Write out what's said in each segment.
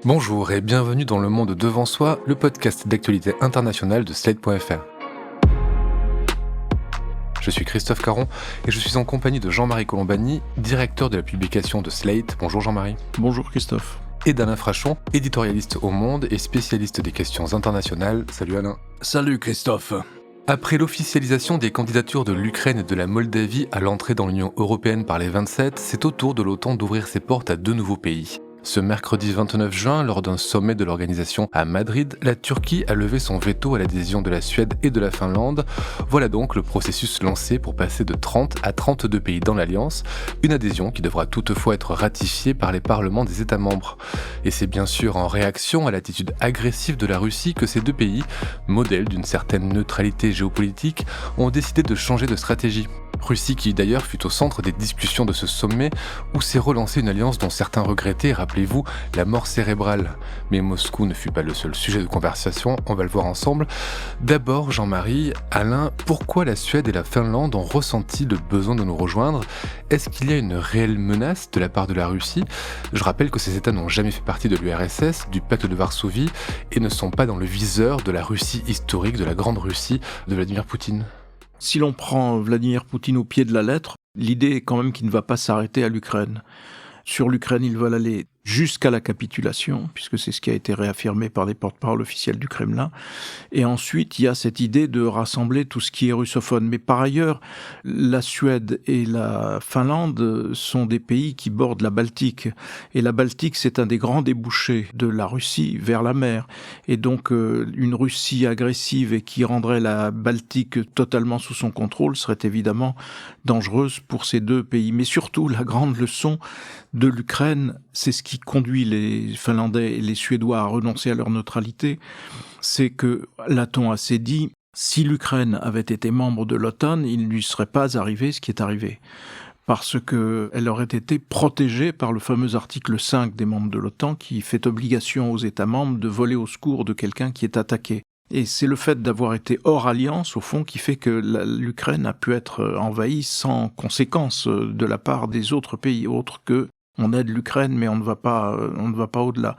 Bonjour et bienvenue dans Le Monde Devant Soi, le podcast d'actualité internationale de Slate.fr. Je suis Christophe Caron et je suis en compagnie de Jean-Marie Colombani, directeur de la publication de Slate. Bonjour Jean-Marie. Bonjour Christophe. Et d'Alain Frachon, éditorialiste au Monde et spécialiste des questions internationales. Salut Alain. Salut Christophe. Après l'officialisation des candidatures de l'Ukraine et de la Moldavie à l'entrée dans l'Union européenne par les 27, c'est au tour de l'OTAN d'ouvrir ses portes à deux nouveaux pays. Ce mercredi 29 juin, lors d'un sommet de l'organisation à Madrid, la Turquie a levé son veto à l'adhésion de la Suède et de la Finlande. Voilà donc le processus lancé pour passer de 30 à 32 pays dans l'Alliance, une adhésion qui devra toutefois être ratifiée par les parlements des États membres. Et c'est bien sûr en réaction à l'attitude agressive de la Russie que ces deux pays, modèles d'une certaine neutralité géopolitique, ont décidé de changer de stratégie. Russie qui d'ailleurs fut au centre des discussions de ce sommet où s'est relancée une alliance dont certains regrettaient, rappelez-vous, la mort cérébrale. Mais Moscou ne fut pas le seul sujet de conversation, on va le voir ensemble. D'abord, Jean-Marie, Alain, pourquoi la Suède et la Finlande ont ressenti le besoin de nous rejoindre ? Est-ce qu'il y a une réelle menace de la part de la Russie ? Je rappelle que ces États n'ont jamais fait partie de l'URSS, du pacte de Varsovie, et ne sont pas dans le viseur de la Russie historique, de la grande Russie de Vladimir Poutine. Si l'on prend Vladimir Poutine au pied de la lettre, l'idée est quand même qu'il ne va pas s'arrêter à l'Ukraine. Sur l'Ukraine, ils veulent aller jusqu'à la capitulation, puisque c'est ce qui a été réaffirmé par les porte-parole officiels du Kremlin. Et ensuite, il y a cette idée de rassembler tout ce qui est russophone. Mais par ailleurs, la Suède et la Finlande sont des pays qui bordent la Baltique. Et la Baltique, c'est un des grands débouchés de la Russie vers la mer. Et donc, une Russie agressive et qui rendrait la Baltique totalement sous son contrôle serait évidemment dangereuse pour ces deux pays. Mais surtout, la grande leçon de l'Ukraine, c'est ce qui conduit les Finlandais et les Suédois à renoncer à leur neutralité, c'est que, l'a-t-on assez dit, si l'Ukraine avait été membre de l'OTAN, il ne lui serait pas arrivé ce qui est arrivé. Parce qu'elle aurait été protégée par le fameux article 5 des membres de l'OTAN qui fait obligation aux États membres de voler au secours de quelqu'un qui est attaqué. Et c'est le fait d'avoir été hors alliance, au fond, qui fait que l'Ukraine a pu être envahie sans conséquence de la part des autres pays, autres que on aide l'Ukraine, mais on ne va pas au-delà.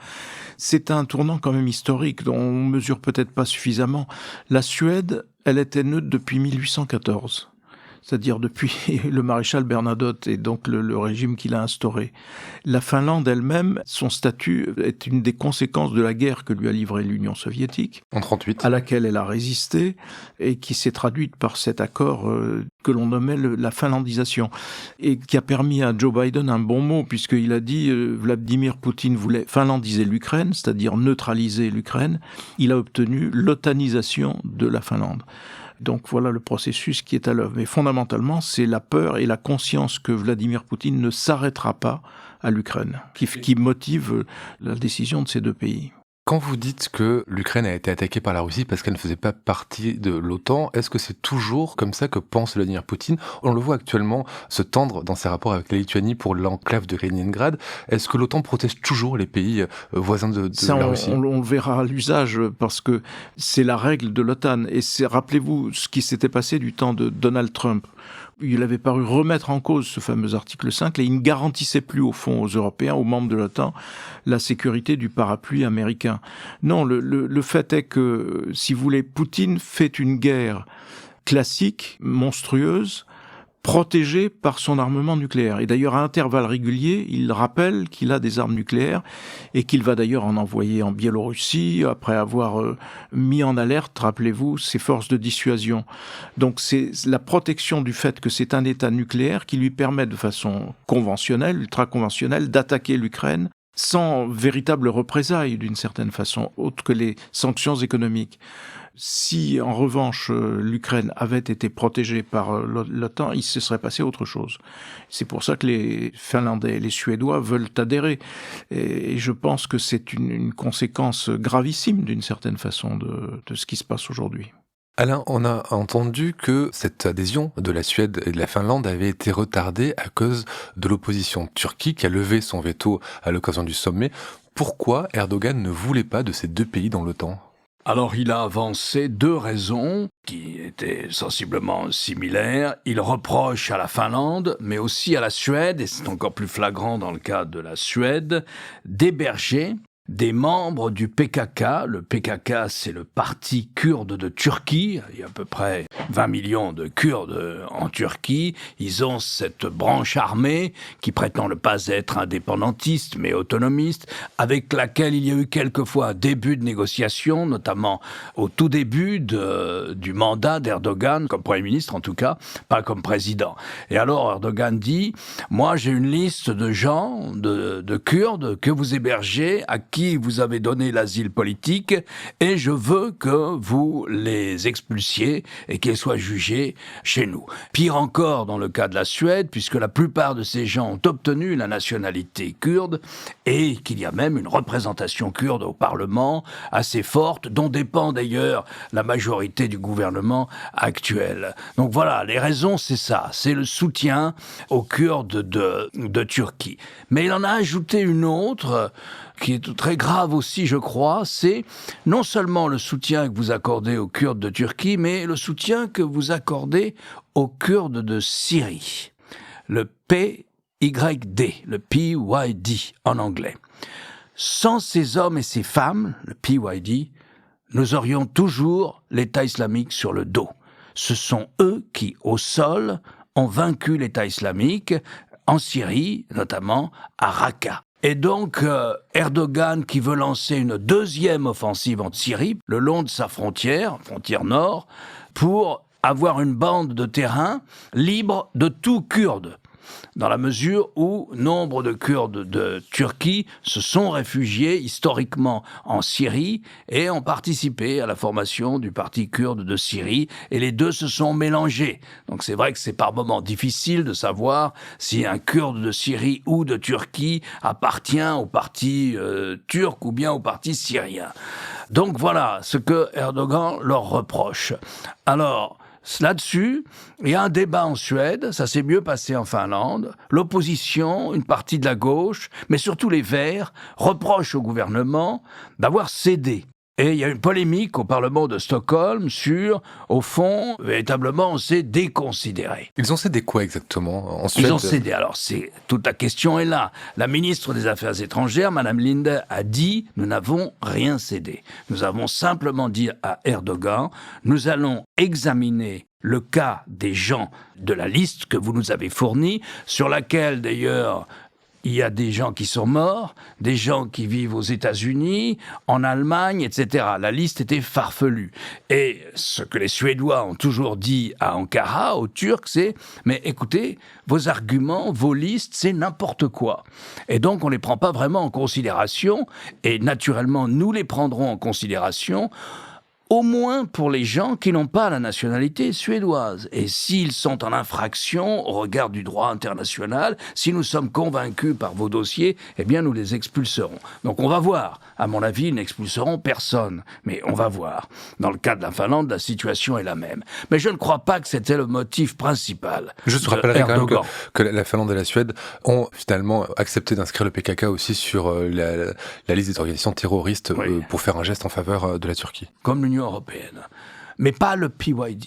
C'est un tournant quand même historique dont on mesure peut-être pas suffisamment. La Suède, elle était neutre depuis 1814. C'est-à-dire depuis le maréchal Bernadotte et donc le régime qu'il a instauré. La Finlande elle-même, son statut est une des conséquences de la guerre que lui a livrée l'Union soviétique, en 1938, à laquelle elle a résisté et qui s'est traduite par cet accord que l'on nommait la finlandisation et qui a permis à Joe Biden un bon mot puisqu'il a dit Vladimir Poutine voulait finlandiser l'Ukraine, c'est-à-dire neutraliser l'Ukraine. Il a obtenu l'otanisation de la Finlande. Donc voilà le processus qui est à l'œuvre. Mais fondamentalement, c'est la peur et la conscience que Vladimir Poutine ne s'arrêtera pas à l'Ukraine, qui motive la décision de ces deux pays. Quand vous dites que l'Ukraine a été attaquée par la Russie parce qu'elle ne faisait pas partie de l'OTAN, est-ce que c'est toujours comme ça que pense Vladimir Poutine ? On le voit actuellement se tendre dans ses rapports avec la Lituanie pour l'enclave de Kaliningrad. Est-ce que l'OTAN protège toujours les pays voisins de la Russie ? On le verra à l'usage parce que c'est la règle de l'OTAN. Et rappelez-vous ce qui s'était passé du temps de Donald Trump. Il avait paru remettre en cause ce fameux article 5 et il ne garantissait plus au fond aux Européens, aux membres de l'OTAN, la sécurité du parapluie américain. Non, le fait est que, si vous voulez, Poutine fait une guerre classique, monstrueuse, protégé par son armement nucléaire. Et d'ailleurs, à intervalles réguliers, il rappelle qu'il a des armes nucléaires et qu'il va d'ailleurs en envoyer en Biélorussie après avoir mis en alerte, rappelez-vous, ses forces de dissuasion. Donc c'est la protection du fait que c'est un État nucléaire qui lui permet de façon conventionnelle, ultra-conventionnelle, d'attaquer l'Ukraine sans véritable représailles d'une certaine façon, autre que les sanctions économiques. Si, en revanche, l'Ukraine avait été protégée par l'OTAN, il se serait passé autre chose. C'est pour ça que les Finlandais et les Suédois veulent adhérer. Et je pense que c'est une conséquence gravissime, d'une certaine façon, de ce qui se passe aujourd'hui. Alain, on a entendu que cette adhésion de la Suède et de la Finlande avait été retardée à cause de l'opposition turque qui a levé son veto à l'occasion du sommet. Pourquoi Erdogan ne voulait pas de ces deux pays dans l'OTAN ? Alors il a avancé deux raisons qui étaient sensiblement similaires. Il reproche à la Finlande, mais aussi à la Suède, et c'est encore plus flagrant dans le cas de la Suède, d'héberger des membres du PKK. Le PKK, c'est le parti kurde de Turquie. Il y a à peu près 20 millions de Kurdes en Turquie. Ils ont cette branche armée qui prétend ne pas être indépendantiste, mais autonomiste, avec laquelle il y a eu quelquefois un début de négociation, notamment au tout début du mandat d'Erdogan, comme Premier ministre en tout cas, pas comme président. Et alors Erdogan dit « Moi, j'ai une liste de gens, de Kurdes, que vous hébergez, à qui vous avez donné l'asile politique, et je veux que vous les expulsiez et qu'ils soient jugés chez nous. » Pire encore dans le cas de la Suède, puisque la plupart de ces gens ont obtenu la nationalité kurde, et qu'il y a même une représentation kurde au Parlement assez forte, dont dépend d'ailleurs la majorité du gouvernement actuel. Donc voilà, les raisons, c'est ça, c'est le soutien aux Kurdes de Turquie. Mais il en a ajouté une autre, qui est très grave aussi, je crois, c'est non seulement le soutien que vous accordez aux Kurdes de Turquie, mais le soutien que vous accordez aux Kurdes de Syrie. Le PYD, le PYD en anglais. Sans ces hommes et ces femmes, le PYD, nous aurions toujours l'État islamique sur le dos. Ce sont eux qui, au sol, ont vaincu l'État islamique, en Syrie, notamment à Raqqa. Et donc, Erdogan, qui veut lancer une deuxième offensive en Syrie, le long de sa frontière nord, pour avoir une bande de terrain libre de tout Kurde, dans la mesure où nombre de Kurdes de Turquie se sont réfugiés historiquement en Syrie et ont participé à la formation du parti kurde de Syrie, et les deux se sont mélangés. Donc c'est vrai que c'est par moments difficile de savoir si un Kurde de Syrie ou de Turquie appartient au parti turc ou bien au parti syrien. Donc voilà ce que Erdogan leur reproche. Alors, là-dessus, il y a un débat en Suède, ça s'est mieux passé en Finlande. L'opposition, une partie de la gauche, mais surtout les Verts, reprochent au gouvernement d'avoir cédé. Et il y a une polémique au Parlement de Stockholm sur, au fond, véritablement, on s'est déconsidéré. Ils ont cédé quoi exactement en Suède? Ils ont cédé. Alors, toute la question est là. La ministre des Affaires étrangères, Madame Linde, a dit « Nous n'avons rien cédé. Nous avons simplement dit à Erdogan, nous allons examiner le cas des gens de la liste que vous nous avez fournie, sur laquelle d'ailleurs il y a des gens qui sont morts, des gens qui vivent aux États-Unis, en Allemagne, etc. La liste était farfelue. Et ce que les Suédois ont toujours dit à Ankara, aux Turcs, c'est « Mais écoutez, vos arguments, vos listes, c'est n'importe quoi. » Et donc, on ne les prend pas vraiment en considération. Et naturellement, nous les prendrons en considération, au moins pour les gens qui n'ont pas la nationalité suédoise. Et s'ils sont en infraction au regard du droit international, si nous sommes convaincus par vos dossiers, eh bien nous les expulserons. Donc on va voir. À mon avis, ils n'expulseront personne. Mais on va voir. Dans le cas de la Finlande, la situation est la même. Mais je ne crois pas que c'était le motif principal. Je te rappellerai quand même que la Finlande et la Suède ont finalement accepté d'inscrire le PKK aussi sur la liste des organisations terroristes, oui, pour faire un geste en faveur de la Turquie. Comme l'Union européenne. Mais pas le PYD,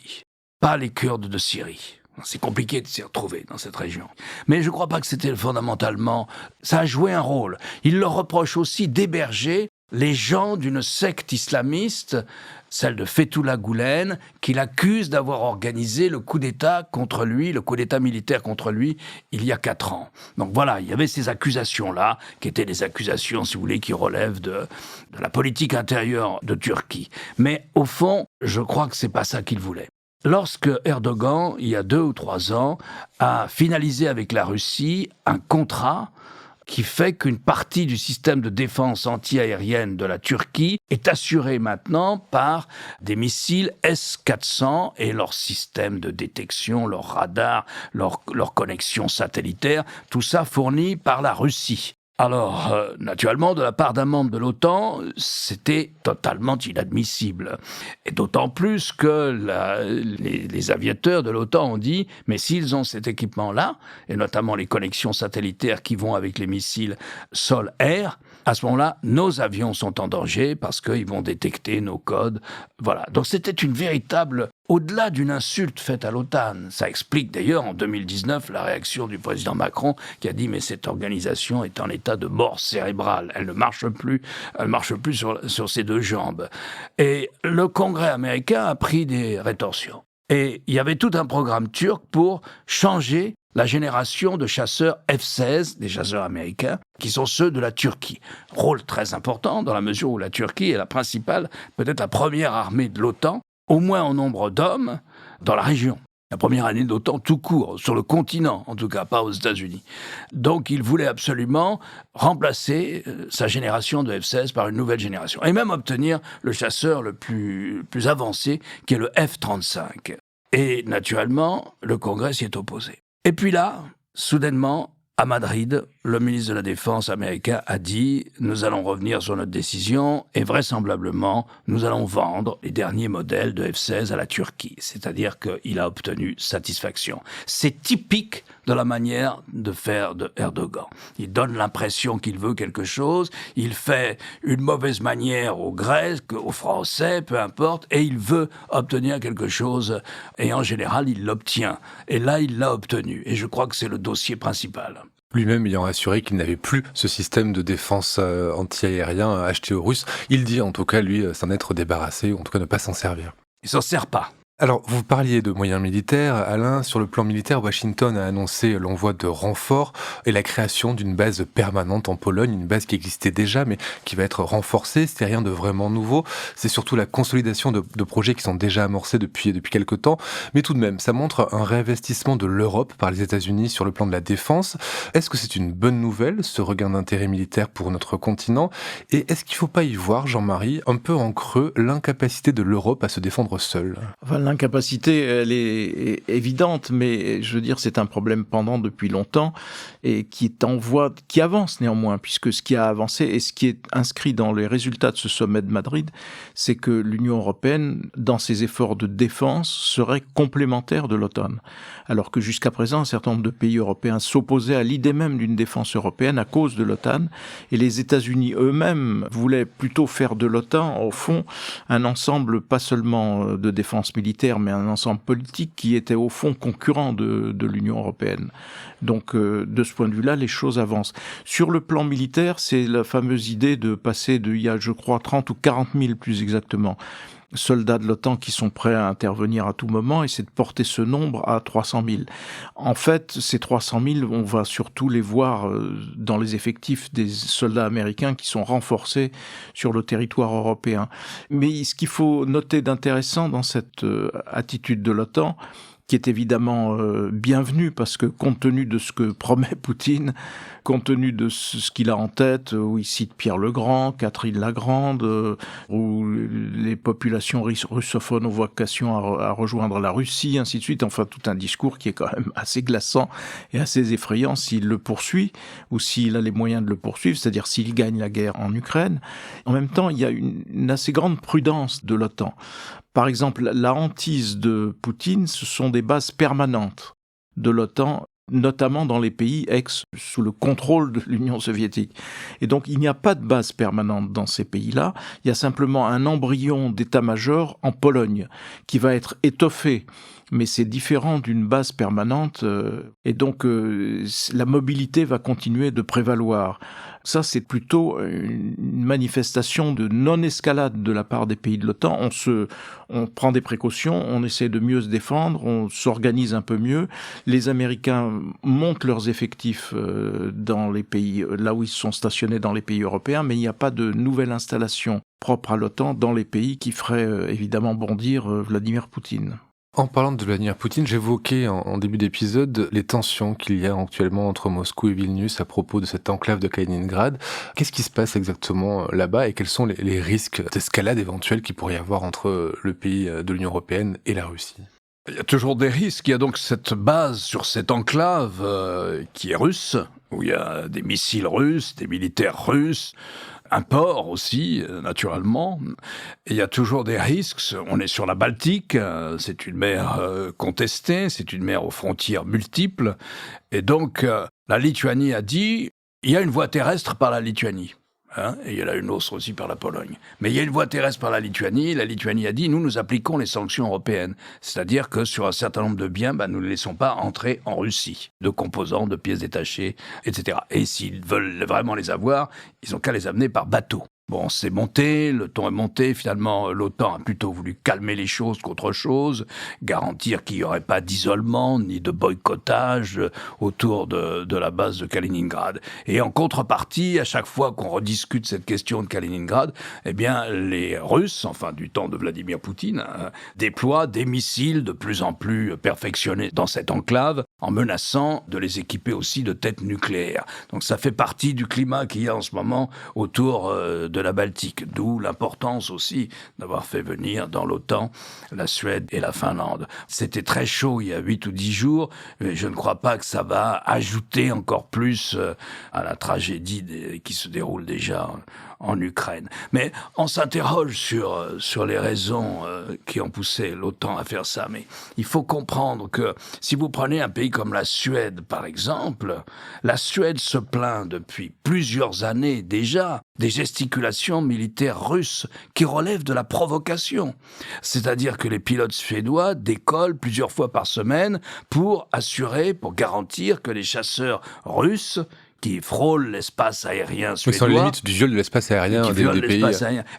pas les Kurdes de Syrie. C'est compliqué de s'y retrouver dans cette région. Mais je ne crois pas que c'était fondamentalement... Ça a joué un rôle. Il leur reproche aussi d'héberger les gens d'une secte islamiste, celle de Fethullah Gülen, qu'il accuse d'avoir organisé le coup d'État contre lui, le coup d'État militaire contre lui, il y a 4 ans. Donc voilà, il y avait ces accusations-là, qui étaient des accusations, si vous voulez, qui relèvent de la politique intérieure de Turquie. Mais au fond, je crois que c'est pas ça qu'il voulait. Lorsque Erdogan, il y a 2 ou 3 ans, a finalisé avec la Russie un contrat qui fait qu'une partie du système de défense anti-aérienne de la Turquie est assurée maintenant par des missiles S-400 et leur système de détection, leur radar, leur connexion satellitaire, tout ça fourni par la Russie. Alors, naturellement, de la part d'un membre de l'OTAN, c'était totalement inadmissible. Et d'autant plus que les aviateurs de l'OTAN ont dit « Mais s'ils ont cet équipement-là, et notamment les connexions satellitaires qui vont avec les missiles sol-air, À ce moment-là, nos avions sont en danger parce qu'ils vont détecter nos codes. Voilà. Donc c'était une véritable, au-delà d'une insulte faite à l'OTAN. Ça explique d'ailleurs en 2019 la réaction du président Macron qui a dit mais cette organisation est en état de mort cérébrale. Elle ne marche plus, sur ses deux jambes. Et le Congrès américain a pris des rétorsions. Et il y avait tout un programme turc pour changer la génération de chasseurs F-16, des chasseurs américains, qui sont ceux de la Turquie. Rôle très important dans la mesure où la Turquie est la principale, peut-être la première armée de l'OTAN, au moins en nombre d'hommes, dans la région. La première année de l'OTAN tout court, sur le continent, en tout cas, pas aux États-Unis. Donc il voulait absolument remplacer sa génération de F-16 par une nouvelle génération. Et même obtenir le chasseur le plus avancé, qui est le F-35. Et naturellement, le Congrès s'y est opposé. Et puis là, soudainement, à Madrid, le ministre de la Défense américain a dit « Nous allons revenir sur notre décision et vraisemblablement, nous allons vendre les derniers modèles de F-16 à la Turquie. » C'est-à-dire qu'il a obtenu satisfaction. C'est typique de la manière de faire de Erdogan. Il donne l'impression qu'il veut quelque chose, il fait une mauvaise manière aux Grecs, aux Français, peu importe, et il veut obtenir quelque chose, et en général, il l'obtient. Et là, il l'a obtenu, et je crois que c'est le dossier principal. Lui-même ayant assuré qu'il n'avait plus ce système de défense anti-aérien acheté aux Russes, il dit en tout cas, lui, s'en être débarrassé, ou en tout cas ne pas s'en servir. Il s'en sert pas. Alors, vous parliez de moyens militaires. Alain, sur le plan militaire, Washington a annoncé l'envoi de renforts et la création d'une base permanente en Pologne, une base qui existait déjà, mais qui va être renforcée. C'est rien de vraiment nouveau. C'est surtout la consolidation de projets qui sont déjà amorcés depuis quelque temps. Mais tout de même, ça montre un réinvestissement de l'Europe par les États-Unis sur le plan de la défense. Est-ce que c'est une bonne nouvelle, ce regain d'intérêt militaire pour notre continent? Et est-ce qu'il ne faut pas y voir, Jean-Marie, un peu en creux, l'incapacité de l'Europe à se défendre seule? L'incapacité, elle est évidente, mais je veux dire, c'est un problème pendant depuis longtemps et qui est en voie, qui avance néanmoins, puisque ce qui a avancé et ce qui est inscrit dans les résultats de ce sommet de Madrid, c'est que l'Union européenne, dans ses efforts de défense, serait complémentaire de l'OTAN. Alors que jusqu'à présent, un certain nombre de pays européens s'opposaient à l'idée même d'une défense européenne à cause de l'OTAN, et les États-Unis eux-mêmes voulaient plutôt faire de l'OTAN, au fond, un ensemble pas seulement de défense militaire, mais un ensemble politique qui était au fond concurrent de l'Union européenne. Donc, de ce point de vue-là, les choses avancent. Sur le plan militaire, c'est la fameuse idée de passer il y a, je crois, 30 ou 40 000 plus exactement, soldats de l'OTAN qui sont prêts à intervenir à tout moment, et c'est de porter ce nombre à 300 000. En fait, ces 300 000, on va surtout les voir dans les effectifs des soldats américains qui sont renforcés sur le territoire européen. Mais ce qu'il faut noter d'intéressant dans cette attitude de l'OTAN, qui est évidemment bienvenue, parce que compte tenu de ce que promet Poutine, compte tenu de ce qu'il a en tête, où il cite Pierre le Grand, Catherine la Grande, où les populations russophones ont vocation à rejoindre la Russie, ainsi de suite, enfin tout un discours qui est quand même assez glaçant et assez effrayant s'il le poursuit, ou s'il a les moyens de le poursuivre, c'est-à-dire s'il gagne la guerre en Ukraine. En même temps, il y a une assez grande prudence de l'OTAN. Par exemple, la hantise de Poutine, ce sont des bases permanentes de l'OTAN, notamment dans les pays sous le contrôle de l'Union soviétique. Et donc, il n'y a pas de base permanente dans ces pays-là. Il y a simplement un embryon d'état-major en Pologne qui va être étoffé. Mais c'est différent d'une base permanente. Et donc, la mobilité va continuer de prévaloir. Ça, c'est plutôt une manifestation de non-escalade de la part des pays de l'OTAN. On prend des précautions, on essaie de mieux se défendre, on s'organise un peu mieux. Les Américains montent leurs effectifs dans les pays, là où ils sont stationnés dans les pays européens, mais il n'y a pas de nouvelle installation propre à l'OTAN dans les pays qui ferait évidemment bondir Vladimir Poutine. En parlant de Vladimir Poutine, j'évoquais en début d'épisode les tensions qu'il y a actuellement entre Moscou et Vilnius à propos de cette enclave de Kaliningrad. Qu'est-ce qui se passe exactement là-bas et quels sont les risques d'escalade éventuelle qu'il pourrait y avoir entre le pays de l'Union européenne et la Russie ? Il y a toujours des risques. Il y a donc cette base sur cette enclave qui est russe, où il y a des missiles russes, des militaires russes, un port aussi, naturellement. Et il y a toujours des risques. On est sur la Baltique, c'est une mer contestée, c'est une mer aux frontières multiples. Et donc, la Lituanie a dit, il y a une voie terrestre par la Lituanie. et il y en a une autre aussi par la Pologne. Mais il y a une voie terrestre par la Lituanie. La Lituanie a dit, nous appliquons les sanctions européennes. C'est-à-dire que sur un certain nombre de biens, nous ne laissons pas entrer en Russie, de composants, de pièces détachées, etc. Et s'ils veulent vraiment les avoir, ils n'ont qu'à les amener par bateau. Bon, c'est monté, le ton est monté. Finalement, l'OTAN a plutôt voulu calmer les choses qu'autre chose, garantir qu'il n'y aurait pas d'isolement ni de boycottage autour de la base de Kaliningrad. Et en contrepartie, à chaque fois qu'on rediscute cette question de Kaliningrad, eh bien, les Russes, enfin du temps de Vladimir Poutine, déploient des missiles de plus en plus perfectionnés dans cette enclave, en menaçant de les équiper aussi de têtes nucléaires. Donc ça fait partie du climat qu'il y a en ce moment autour de la Baltique, d'où l'importance aussi d'avoir fait venir dans l'OTAN la Suède et la Finlande. C'était très chaud il y a 8 ou 10 jours, mais je ne crois pas que ça va ajouter encore plus à la tragédie qui se déroule déjà en Ukraine. Mais on s'interroge sur les raisons qui ont poussé l'OTAN à faire ça. Mais il faut comprendre que si vous prenez un pays comme la Suède, par exemple, la Suède se plaint depuis plusieurs années déjà des gesticulations militaires russes qui relèvent de la provocation. C'est-à-dire que les pilotes suédois décollent plusieurs fois par semaine pour garantir que les chasseurs russes qui frôlent l'espace aérien suédois. Sur les limites du viol de l'espace aérien des pays.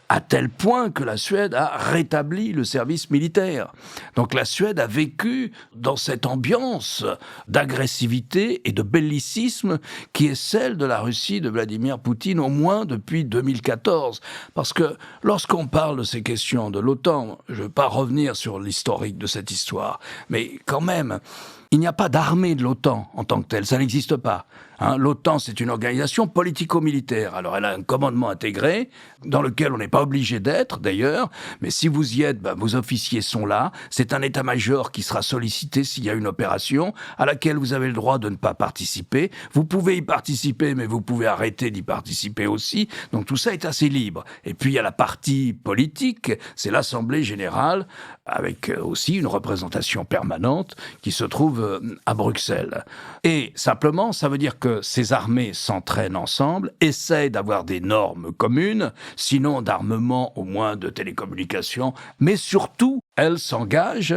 À tel point que la Suède a rétabli le service militaire. Donc la Suède a vécu dans cette ambiance d'agressivité et de bellicisme qui est celle de la Russie de Vladimir Poutine, au moins depuis 2014. Parce que lorsqu'on parle de ces questions de l'OTAN, je ne veux pas revenir sur l'historique de cette histoire, mais quand même, il n'y a pas d'armée de l'OTAN en tant que telle, ça n'existe pas. L'OTAN, c'est une organisation politico-militaire. Alors, elle a un commandement intégré, dans lequel on n'est pas obligé d'être, d'ailleurs, mais si vous y êtes, vos officiers sont là. C'est un état-major qui sera sollicité s'il y a une opération, à laquelle vous avez le droit de ne pas participer. Vous pouvez y participer, mais vous pouvez arrêter d'y participer aussi. Donc, tout ça est assez libre. Et puis, il y a la partie politique, c'est l'Assemblée générale, avec aussi une représentation permanente qui se trouve à Bruxelles. Et simplement, ça veut dire que ces armées s'entraînent ensemble, essayent d'avoir des normes communes, sinon d'armement, au moins de télécommunications, mais surtout, elles s'engagent,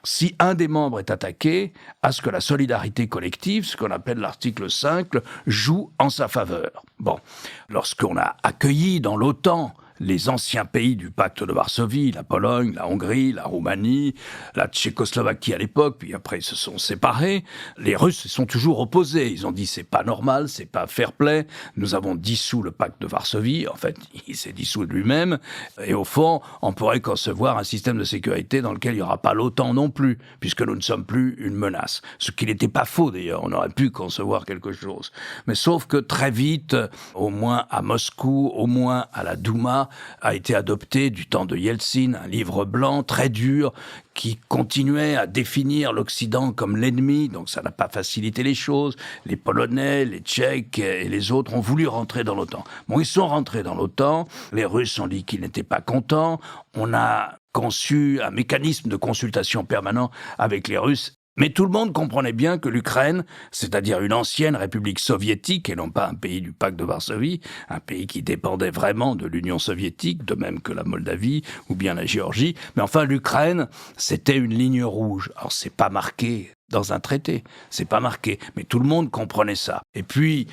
si un des membres est attaqué, à ce que la solidarité collective, ce qu'on appelle l'article 5, joue en sa faveur. Bon, lorsqu'on a accueilli dans l'OTAN les anciens pays du pacte de Varsovie, la Pologne, la Hongrie, la Roumanie, la Tchécoslovaquie à l'époque, puis après ils se sont séparés. Les Russes se sont toujours opposés. Ils ont dit c'est pas normal, c'est pas fair play. Nous avons dissous le pacte de Varsovie. En fait, il s'est dissous de lui-même. Et au fond, on pourrait concevoir un système de sécurité dans lequel il n'y aura pas l'OTAN non plus, puisque nous ne sommes plus une menace. Ce qui n'était pas faux d'ailleurs. On aurait pu concevoir quelque chose. Mais sauf que très vite, au moins à Moscou, au moins à la Douma, a été adopté du temps de Yeltsin, un livre blanc très dur qui continuait à définir l'Occident comme l'ennemi, donc ça n'a pas facilité les choses. Les Polonais, les Tchèques et les autres ont voulu rentrer dans l'OTAN. Bon, ils sont rentrés dans l'OTAN, les Russes ont dit qu'ils n'étaient pas contents, on a conçu un mécanisme de consultation permanent avec les Russes. Mais tout le monde comprenait bien que l'Ukraine, c'est-à-dire une ancienne république soviétique et non pas un pays du pacte de Varsovie, un pays qui dépendait vraiment de l'Union soviétique, de même que la Moldavie ou bien la Géorgie, mais enfin l'Ukraine, c'était une ligne rouge. Alors c'est pas marqué dans un traité, c'est pas marqué, mais tout le monde comprenait ça. Et puis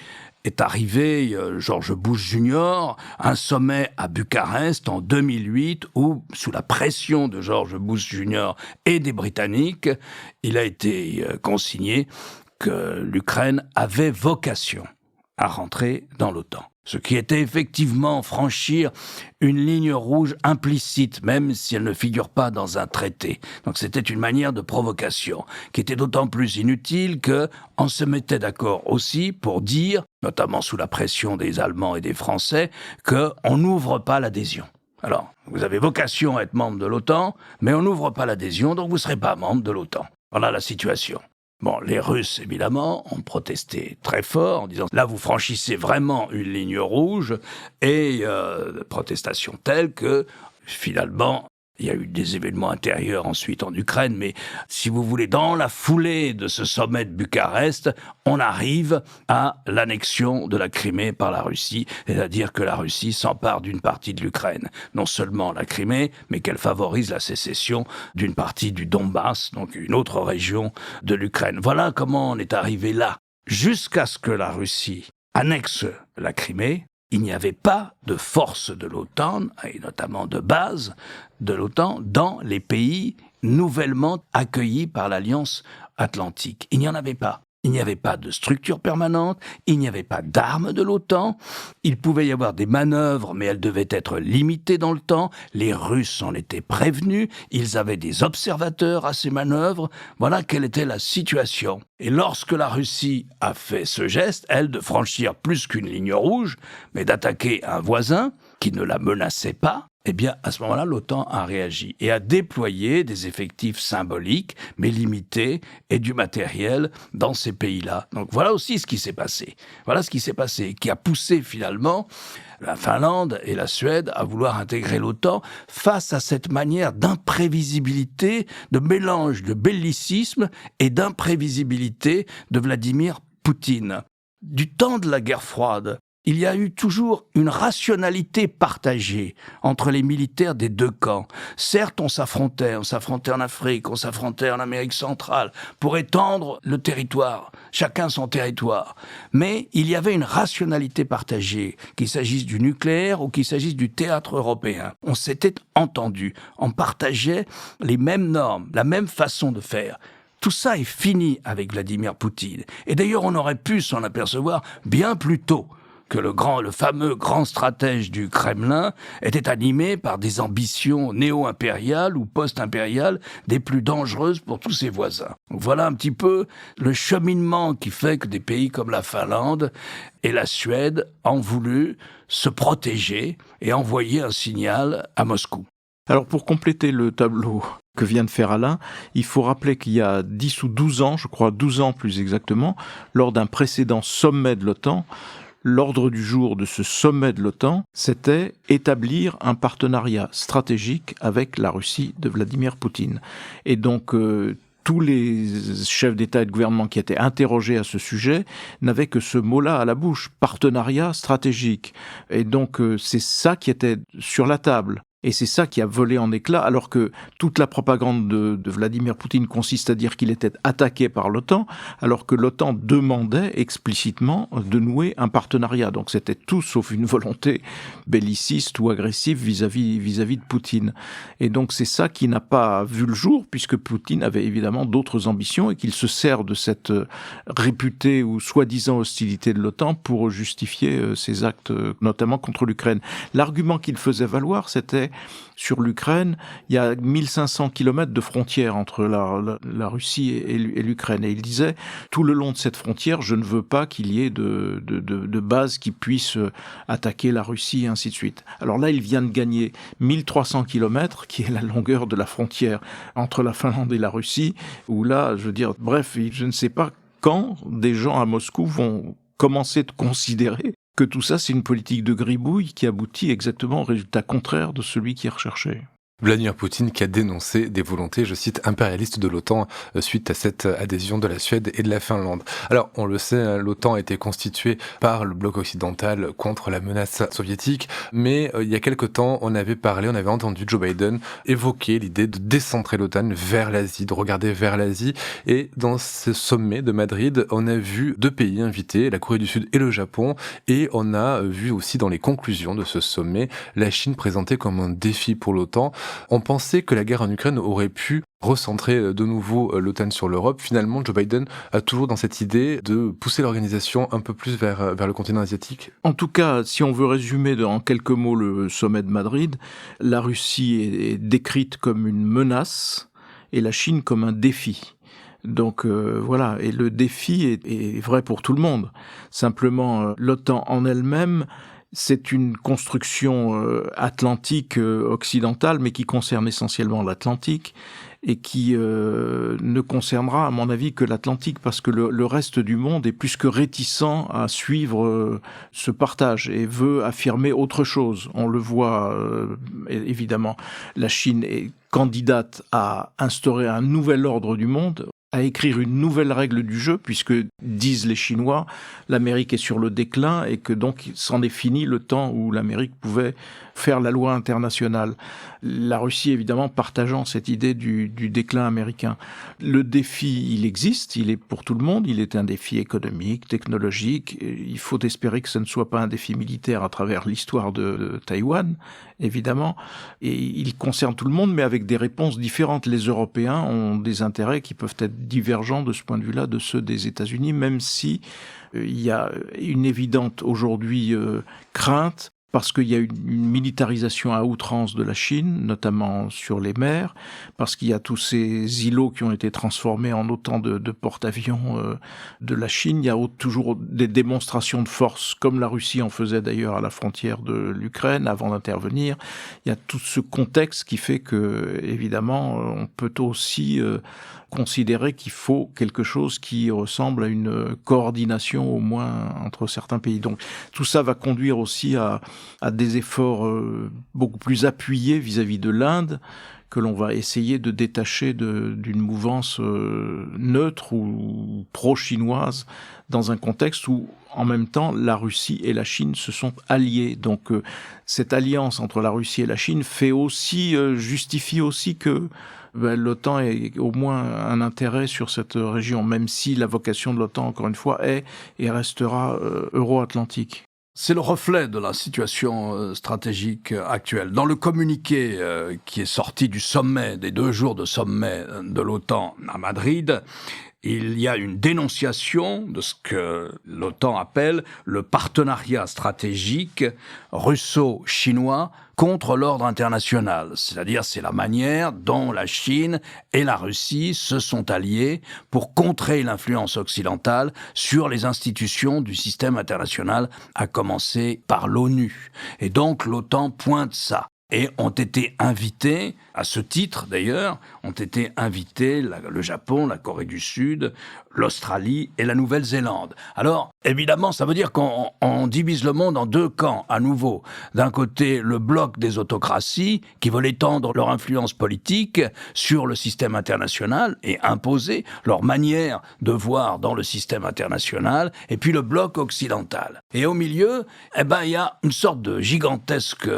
est arrivé George Bush Jr., un sommet à Bucarest en 2008 où, sous la pression de George Bush Jr. et des Britanniques, il a été consigné que l'Ukraine avait vocation à rentrer dans l'OTAN. Ce qui était effectivement franchir une ligne rouge implicite, même si elle ne figure pas dans un traité. Donc c'était une manière de provocation, qui était d'autant plus inutile qu'on se mettait d'accord aussi pour dire, notamment sous la pression des Allemands et des Français, qu'on n'ouvre pas l'adhésion. Alors, vous avez vocation à être membre de l'OTAN, mais on n'ouvre pas l'adhésion, donc vous ne serez pas membre de l'OTAN. Voilà la situation. Bon, les Russes, évidemment, ont protesté très fort en disant « là, vous franchissez vraiment une ligne rouge » et protestation telle que, finalement, Il y a eu des événements intérieurs ensuite en Ukraine, mais si vous voulez, dans la foulée de ce sommet de Bucarest, on arrive à l'annexion de la Crimée par la Russie, c'est-à-dire que la Russie s'empare d'une partie de l'Ukraine. Non seulement la Crimée, mais qu'elle favorise la sécession d'une partie du Donbass, donc une autre région de l'Ukraine. Voilà comment on est arrivé là. Jusqu'à ce que la Russie annexe la Crimée, il n'y avait pas de force de l'OTAN, et notamment de base de l'OTAN, dans les pays nouvellement accueillis par l'Alliance Atlantique. Il n'y en avait pas. Il n'y avait pas de structure permanente, il n'y avait pas d'armes de l'OTAN, il pouvait y avoir des manœuvres, mais elles devaient être limitées dans le temps, les Russes en étaient prévenus, ils avaient des observateurs à ces manœuvres, voilà quelle était la situation. Et lorsque la Russie a fait ce geste, elle, de franchir plus qu'une ligne rouge, mais d'attaquer un voisin qui ne la menaçait pas, eh bien, à ce moment-là, l'OTAN a réagi et a déployé des effectifs symboliques, mais limités, et du matériel dans ces pays-là. Donc voilà aussi ce qui s'est passé. Voilà ce qui s'est passé, qui a poussé finalement la Finlande et la Suède à vouloir intégrer l'OTAN face à cette manière d'imprévisibilité, de mélange de bellicisme et d'imprévisibilité de Vladimir Poutine. Du temps de la guerre froide, il y a eu toujours une rationalité partagée entre les militaires des deux camps. Certes, on s'affrontait en Afrique, on s'affrontait en Amérique centrale pour étendre le territoire, chacun son territoire. Mais il y avait une rationalité partagée, qu'il s'agisse du nucléaire ou qu'il s'agisse du théâtre européen. On s'était entendu, on partageait les mêmes normes, la même façon de faire. Tout ça est fini avec Vladimir Poutine. Et d'ailleurs, on aurait pu s'en apercevoir bien plus tôt que le fameux grand stratège du Kremlin était animé par des ambitions néo-impériales ou post-impériales des plus dangereuses pour tous ses voisins. Donc voilà un petit peu le cheminement qui fait que des pays comme la Finlande et la Suède ont voulu se protéger et envoyer un signal à Moscou. Alors pour compléter le tableau que vient de faire Alain, il faut rappeler qu'il y a 10 ou 12 ans, je crois 12 ans plus exactement, lors d'un précédent sommet de l'OTAN, l'ordre du jour de ce sommet de l'OTAN, c'était établir un partenariat stratégique avec la Russie de Vladimir Poutine. Et donc, tous les chefs d'État et de gouvernement qui étaient interrogés à ce sujet n'avaient que ce mot-là à la bouche, partenariat stratégique. Et donc, c'est ça qui était sur la table. Et c'est ça qui a volé en éclats, alors que toute la propagande de Vladimir Poutine consiste à dire qu'il était attaqué par l'OTAN, alors que l'OTAN demandait explicitement de nouer un partenariat. Donc c'était tout sauf une volonté belliciste ou agressive vis-à-vis de Poutine. Et donc c'est ça qui n'a pas vu le jour, puisque Poutine avait évidemment d'autres ambitions et qu'il se sert de cette réputée ou soi-disant hostilité de l'OTAN pour justifier ses actes, notamment contre l'Ukraine. L'argument qu'il faisait valoir, c'était sur l'Ukraine, il y a 1500 kilomètres de frontière entre la Russie et l'Ukraine. Et il disait, tout le long de cette frontière, je ne veux pas qu'il y ait de bases qui puissent attaquer la Russie, et ainsi de suite. Alors là, il vient de gagner 1300 kilomètres, qui est la longueur de la frontière entre la Finlande et la Russie, où là, je veux dire, bref, je ne sais pas quand des gens à Moscou vont commencer de considérer que tout ça, c'est une politique de gribouille qui aboutit exactement au résultat contraire de celui qui est recherché. Vladimir Poutine qui a dénoncé des volontés, je cite, impérialistes de l'OTAN suite à cette adhésion de la Suède et de la Finlande. Alors, on le sait, l'OTAN a été constituée par le bloc occidental contre la menace soviétique, mais il y a quelque temps, on avait entendu Joe Biden évoquer l'idée de décentrer l'OTAN vers l'Asie, de regarder vers l'Asie, et dans ce sommet de Madrid, on a vu deux pays invités, la Corée du Sud et le Japon, et on a vu aussi dans les conclusions de ce sommet, la Chine présentée comme un défi pour l'OTAN. On pensait que la guerre en Ukraine aurait pu recentrer de nouveau l'OTAN sur l'Europe. Finalement, Joe Biden a toujours dans cette idée de pousser l'organisation un peu plus vers le continent asiatique. En tout cas, si on veut résumer en quelques mots le sommet de Madrid, la Russie est décrite comme une menace et la Chine comme un défi. Donc voilà, et le défi est vrai pour tout le monde. Simplement, l'OTAN en elle-même, c'est une construction atlantique occidentale, mais qui concerne essentiellement l'Atlantique. et qui ne concernera, à mon avis, que l'Atlantique, parce que le reste du monde est plus que réticent à suivre ce partage et veut affirmer autre chose. On le voit évidemment, la Chine est candidate à instaurer un nouvel ordre du monde, à écrire une nouvelle règle du jeu, puisque, disent les Chinois, l'Amérique est sur le déclin et que donc c'en est fini le temps où l'Amérique pouvait faire la loi internationale. La Russie, évidemment, partageant cette idée du déclin américain. Le défi, il existe, il est pour tout le monde, il est un défi économique, technologique. Il faut espérer que ce ne soit pas un défi militaire à travers l'histoire de Taïwan, évidemment. Et il concerne tout le monde, mais avec des réponses différentes. Les Européens ont des intérêts qui peuvent être divergents de ce point de vue-là de ceux des États-Unis, même si il y a une évidente aujourd'hui crainte, parce qu'il y a une militarisation à outrance de la Chine, notamment sur les mers, parce qu'il y a tous ces îlots qui ont été transformés en autant de porte-avions de la Chine. Il y a toujours des démonstrations de force, comme la Russie en faisait d'ailleurs à la frontière de l'Ukraine avant d'intervenir. Il y a tout ce contexte qui fait que, évidemment, on peut aussi considérer qu'il faut quelque chose qui ressemble à une coordination au moins entre certains pays. Donc tout ça va conduire aussi à des efforts beaucoup plus appuyés vis-à-vis de l'Inde, que l'on va essayer de détacher d'une mouvance neutre ou pro-chinoise dans un contexte où, en même temps, la Russie et la Chine se sont alliés. Donc cette alliance entre la Russie et la Chine justifie aussi que l'OTAN ait au moins un intérêt sur cette région, même si la vocation de l'OTAN, encore une fois, est et restera euro-atlantique. C'est le reflet de la situation stratégique actuelle. Dans le communiqué qui est sorti du sommet, des 2 jours de sommet de l'OTAN à Madrid, il y a une dénonciation de ce que l'OTAN appelle le partenariat stratégique russo-chinois contre l'ordre international. C'est-à-dire, c'est la manière dont la Chine et la Russie se sont alliés pour contrer l'influence occidentale sur les institutions du système international, à commencer par l'ONU. Et donc, l'OTAN pointe ça. Et ont été invités, à ce titre d'ailleurs, ont été invités le Japon, la Corée du Sud, l'Australie et la Nouvelle-Zélande. Alors, évidemment, ça veut dire qu'on divise le monde en 2 camps, à nouveau. D'un côté, le bloc des autocraties, qui veulent étendre leur influence politique sur le système international et imposer leur manière de voir dans le système international, et puis le bloc occidental. Et au milieu, il y a une sorte de gigantesque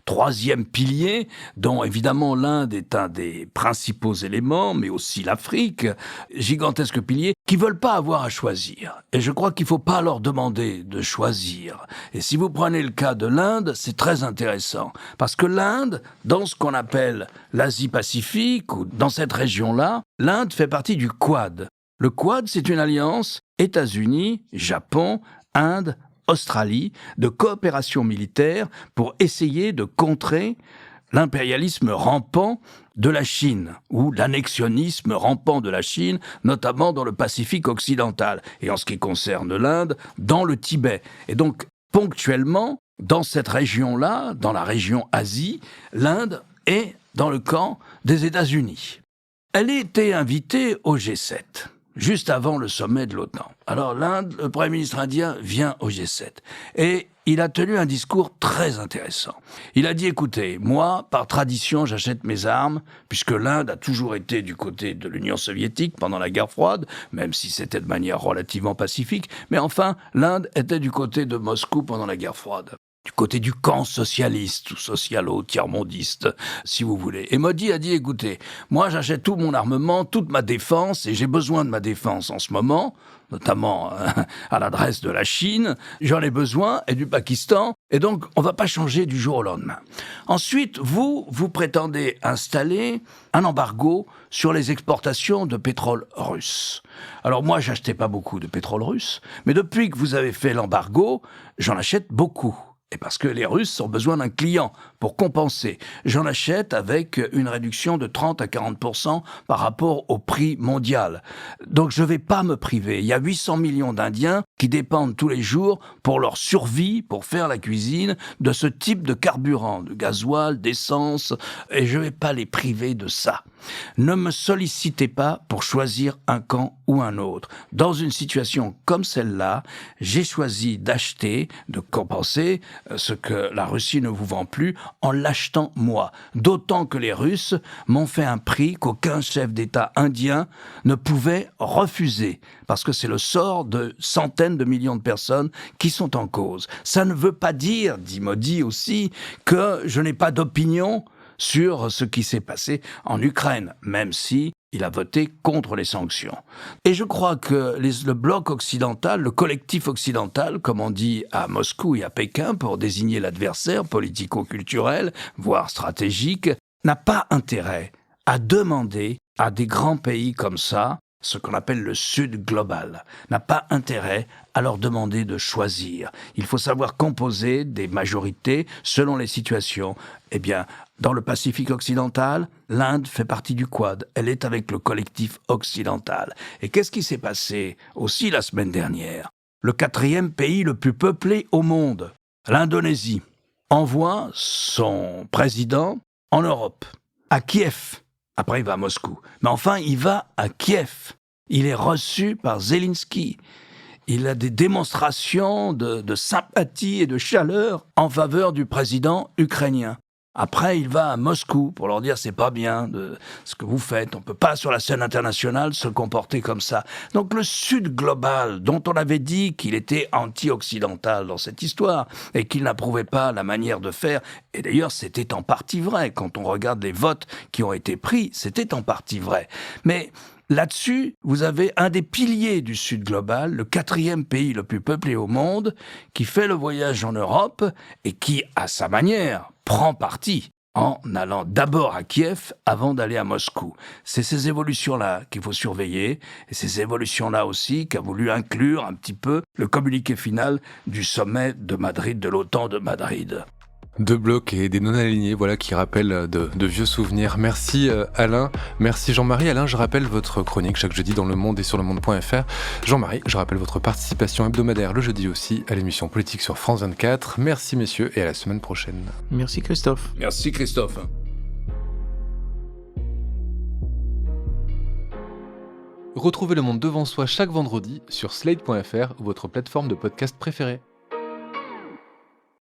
3e pilier, dont évidemment l'Inde est un des principaux éléments, mais aussi l'Afrique, gigantesque pilier, qui veulent pas avoir à choisir. Et je crois qu'il faut pas leur demander de choisir. Et si vous prenez le cas de l'Inde, c'est très intéressant. Parce que l'Inde, dans ce qu'on appelle l'Asie-Pacifique, ou dans cette région-là, l'Inde fait partie du Quad. Le Quad, c'est une alliance États-Unis, Japon, Inde, Australie, de coopération militaire pour essayer de contrer l'impérialisme rampant de la Chine, ou l'annexionnisme rampant de la Chine, notamment dans le Pacifique occidental, et en ce qui concerne l'Inde, dans le Tibet. Et donc, ponctuellement, dans cette région-là, dans la région Asie, l'Inde est dans le camp des États-Unis. Elle a été invitée au G7. Juste avant le sommet de l'OTAN. Alors l'Inde, le Premier ministre indien vient au G7 et il a tenu un discours très intéressant. Il a dit, écoutez, moi, par tradition, j'achète mes armes, puisque l'Inde a toujours été du côté de l'Union soviétique pendant la guerre froide, même si c'était de manière relativement pacifique, mais enfin, l'Inde était du côté de Moscou pendant la guerre froide. Du côté du camp socialiste ou socialo-tiers-mondiste, si vous voulez. Et Modi a dit, écoutez, moi j'achète tout mon armement, toute ma défense, et j'ai besoin de ma défense en ce moment, notamment à l'adresse de la Chine, j'en ai besoin, et du Pakistan, et donc on ne va pas changer du jour au lendemain. Ensuite, vous prétendez installer un embargo sur les exportations de pétrole russe. Alors moi, j'achetais pas beaucoup de pétrole russe, mais depuis que vous avez fait l'embargo, j'en achète beaucoup. Et parce que les Russes ont besoin d'un client pour compenser. J'en achète avec une réduction de 30 à 40% par rapport au prix mondial. Donc je ne vais pas me priver. Il y a 800 millions d'Indiens qui dépendent tous les jours pour leur survie, pour faire la cuisine, de ce type de carburant, de gasoil, d'essence, et je ne vais pas les priver de ça. Ne me sollicitez pas pour choisir un camp ou un autre. Dans une situation comme celle-là, j'ai choisi d'acheter, de compenser ce que la Russie ne vous vend plus en l'achetant moi. D'autant que les Russes m'ont fait un prix qu'aucun chef d'État indien ne pouvait refuser, parce que c'est le sort de centaines de millions de personnes qui sont en cause. Ça ne veut pas dire, dit Modi aussi, que je n'ai pas d'opinion sur ce qui s'est passé en Ukraine, même si il a voté contre les sanctions. Et je crois que le bloc occidental, le collectif occidental, comme on dit à Moscou et à Pékin pour désigner l'adversaire politico-culturel, voire stratégique, n'a pas intérêt à demander à des grands pays comme ça, ce qu'on appelle le Sud global, n'a pas intérêt à leur demander de choisir. Il faut savoir composer des majorités selon les situations. Eh bien, dans le Pacifique occidental, l'Inde fait partie du Quad. Elle est avec le collectif occidental. Et qu'est-ce qui s'est passé aussi la semaine dernière ? Le 4e pays le plus peuplé au monde, l'Indonésie, envoie son président en Europe, à Kiev. Après, il va à Moscou. Mais enfin, il va à Kiev. Il est reçu par Zelensky. Il a des démonstrations de sympathie et de chaleur en faveur du président ukrainien. Après, il va à Moscou pour leur dire c'est pas bien de ce que vous faites. On peut pas sur la scène internationale se comporter comme ça. Donc le Sud global, dont on avait dit qu'il était anti-occidental dans cette histoire et qu'il n'approuvait pas la manière de faire, et d'ailleurs c'était en partie vrai. Quand on regarde les votes qui ont été pris, c'était en partie vrai. Mais là-dessus, vous avez un des piliers du Sud global, le 4e pays le plus peuplé au monde, qui fait le voyage en Europe et qui, à sa manière, prend parti en allant d'abord à Kiev avant d'aller à Moscou. C'est ces évolutions-là qu'il faut surveiller, et ces évolutions-là aussi qu'a voulu inclure un petit peu le communiqué final du sommet de Madrid, de l'OTAN de Madrid. Deux blocs et des non-alignés, voilà, qui rappellent de vieux souvenirs. Merci Alain, merci Jean-Marie. Alain, je rappelle votre chronique chaque jeudi dans Le Monde et sur lemonde.fr. Jean-Marie, je rappelle votre participation hebdomadaire le jeudi aussi à l'émission Politique sur France 24. Merci messieurs et à la semaine prochaine. Merci Christophe. Merci Christophe. Retrouvez Le Monde devant soi chaque vendredi sur slate.fr ou votre plateforme de podcast préférée.